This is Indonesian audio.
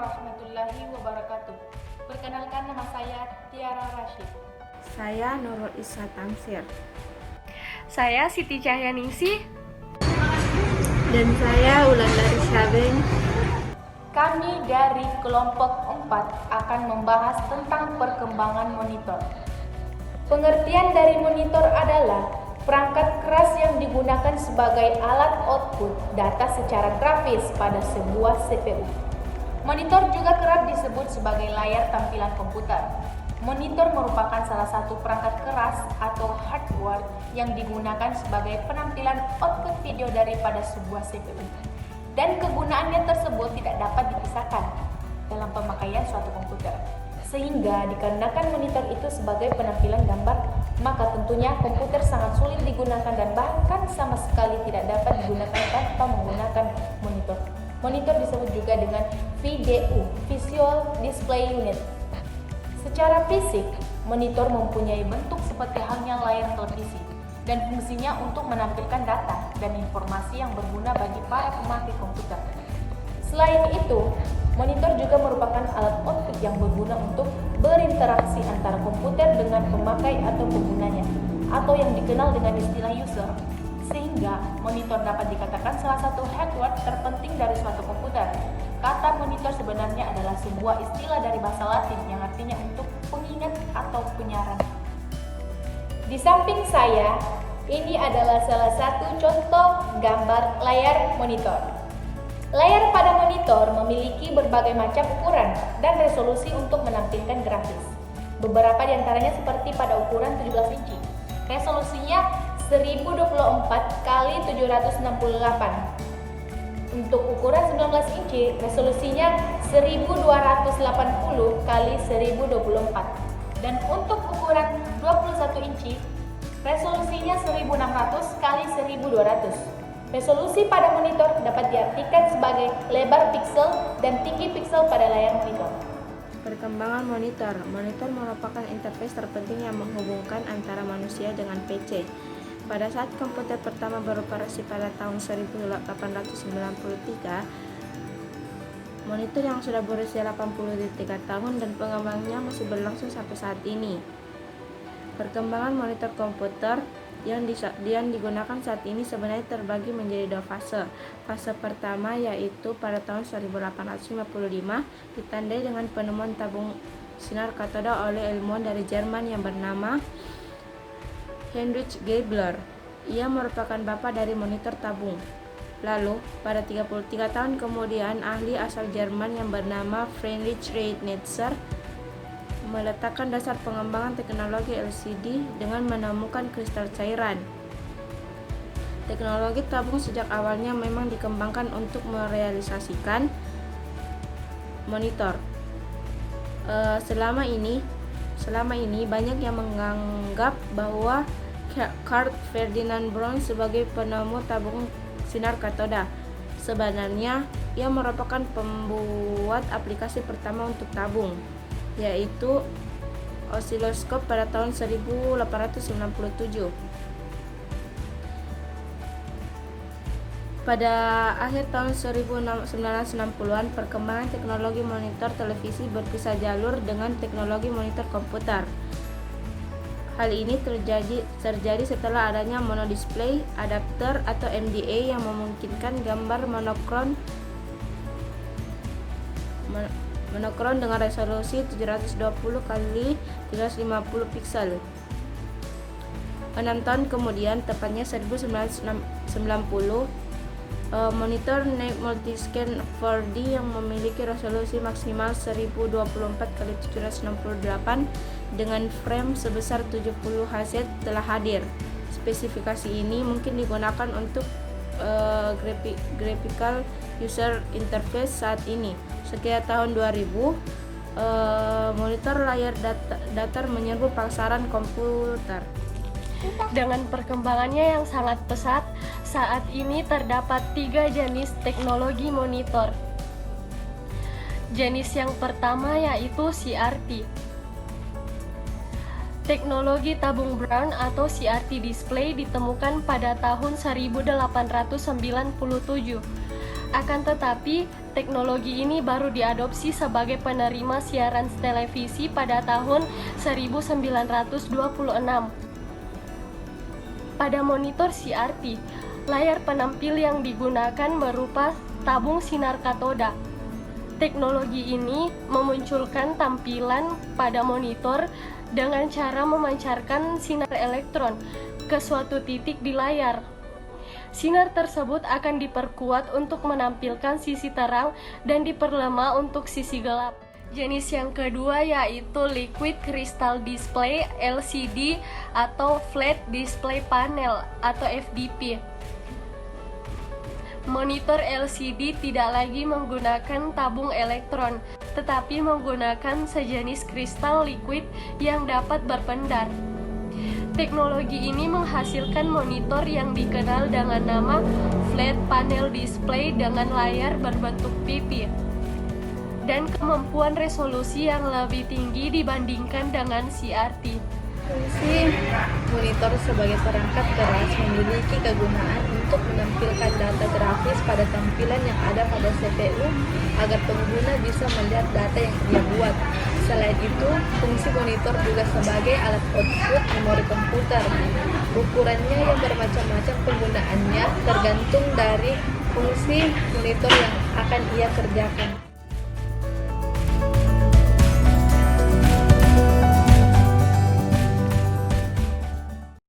warahmatullahi wabarakatuh. Perkenalkan, nama saya Tiara Rashid. Saya Nurul Isa Tamsir. Saya Siti Cahyaningsih. Dan saya Wulandari Syabeng. Kami dari kelompok 4 akan membahas tentang perkembangan monitor. Pengertian dari monitor adalah perangkat keras yang digunakan sebagai alat output data secara grafis pada sebuah CPU. Monitor juga kerap disebut sebagai layar tampilan komputer. Monitor merupakan salah satu perangkat keras atau hardware yang digunakan sebagai penampilan output video daripada sebuah CPU. Dan kegunaannya tersebut tidak dapat dipisahkan dalam pemakaian suatu komputer. Sehingga dikarenakan monitor itu sebagai penampilan gambar, maka tentunya komputer sangat sulit digunakan dan bahkan sama sekali tidak dapat digunakan tanpa menggunakan monitor. Monitor disebut juga dengan VDU, Visual Display Unit. Secara fisik, monitor mempunyai bentuk seperti halnya layar televisi dan fungsinya untuk menampilkan data dan informasi yang berguna bagi para pemakai komputer. Selain itu, monitor juga merupakan alat output yang berguna untuk berinteraksi antara komputer dengan pemakai atau penggunanya, atau yang dikenal dengan istilah user. Sehingga monitor dapat dikatakan salah satu hardware terpenting dari suatu komputer. Kata monitor sebenarnya adalah sebuah istilah dari bahasa Latin yang artinya untuk pengingat atau penyaran. Di samping saya, ini adalah salah satu contoh gambar layar monitor. Layar pada monitor memiliki berbagai macam ukuran dan resolusi untuk menampilkan grafis. Beberapa di antaranya seperti pada ukuran 17 inci. Resolusinya 1024 x 768. Untuk ukuran 19 inci, resolusinya 1280 x 1024. Dan untuk ukuran 21 inci, resolusinya 1600 x 1200. Resolusi pada monitor dapat diartikan sebagai lebar piksel dan tinggi piksel pada layar monitor. Perkembangan monitor. Monitor merupakan interface terpenting yang menghubungkan antara manusia dengan PC. Pada saat komputer pertama beroperasi pada tahun 1893, monitor yang sudah berusia 83 tahun dan pengembangannya masih berlangsung sampai saat ini. Perkembangan monitor komputer yang digunakan saat ini sebenarnya terbagi menjadi dua fase. Fase pertama yaitu pada tahun 1855 ditandai dengan penemuan tabung sinar katoda oleh ilmuwan dari Jerman yang bernama Heinrich Geissler. Ia merupakan bapa dari monitor tabung. Lalu, pada 33 tahun kemudian, ahli asal Jerman yang bernama Friedrich Reitnetzer meletakkan dasar pengembangan teknologi LCD dengan menemukan kristal cairan. Teknologi tabung sejak awalnya memang dikembangkan untuk merealisasikan monitor. Selama ini banyak yang menganggap bahwa Karl Ferdinand Braun sebagai penemu tabung sinar katoda. Sebenarnya, ia merupakan pembuat aplikasi pertama untuk tabung, yaitu osiloskop pada tahun 1897. Pada akhir tahun 1960-an, perkembangan teknologi monitor televisi berpisah jalur dengan teknologi monitor komputer. Hal ini terjadi setelah adanya monodisplay adapter atau MDA yang memungkinkan gambar monokrom dengan resolusi 720 x 350 piksel. 6 tahun kemudian, tepatnya 1990, monitor Neve Multiscan 4D yang memiliki resolusi maksimal 1024 x 768 dengan frame sebesar 70 Hz telah hadir. Spesifikasi ini mungkin digunakan untuk graphical user interface saat ini. Sekitar tahun 2000, monitor layar datar menyerbu pasaran komputer. Dengan perkembangannya yang sangat pesat, saat ini terdapat 3 jenis teknologi monitor. Jenis yang pertama yaitu CRT. Teknologi tabung Brown atau CRT display ditemukan pada tahun 1897. Akan tetapi, teknologi ini baru diadopsi sebagai penerima siaran televisi pada tahun 1926. Pada monitor CRT, layar penampil yang digunakan berupa tabung sinar katoda. Teknologi ini memunculkan tampilan pada monitor dengan cara memancarkan sinar elektron ke suatu titik di layar. Sinar tersebut akan diperkuat untuk menampilkan sisi terang dan diperlemah untuk sisi gelap. Jenis yang kedua yaitu Liquid Crystal Display LCD atau Flat Display Panel atau FDP. Monitor LCD tidak lagi menggunakan tabung elektron, tetapi menggunakan sejenis kristal liquid yang dapat berpendar. Teknologi ini menghasilkan monitor yang dikenal dengan nama Flat Panel Display dengan layar berbentuk pipi dan kemampuan resolusi yang lebih tinggi dibandingkan dengan CRT. Fungsi monitor sebagai perangkat keras memiliki kegunaan untuk menampilkan data grafis pada tampilan yang ada pada CPU agar pengguna bisa melihat data yang ia buat. Selain itu, fungsi monitor juga sebagai alat output memori komputer. Ukurannya yang bermacam-macam penggunaannya tergantung dari fungsi monitor yang akan ia kerjakan.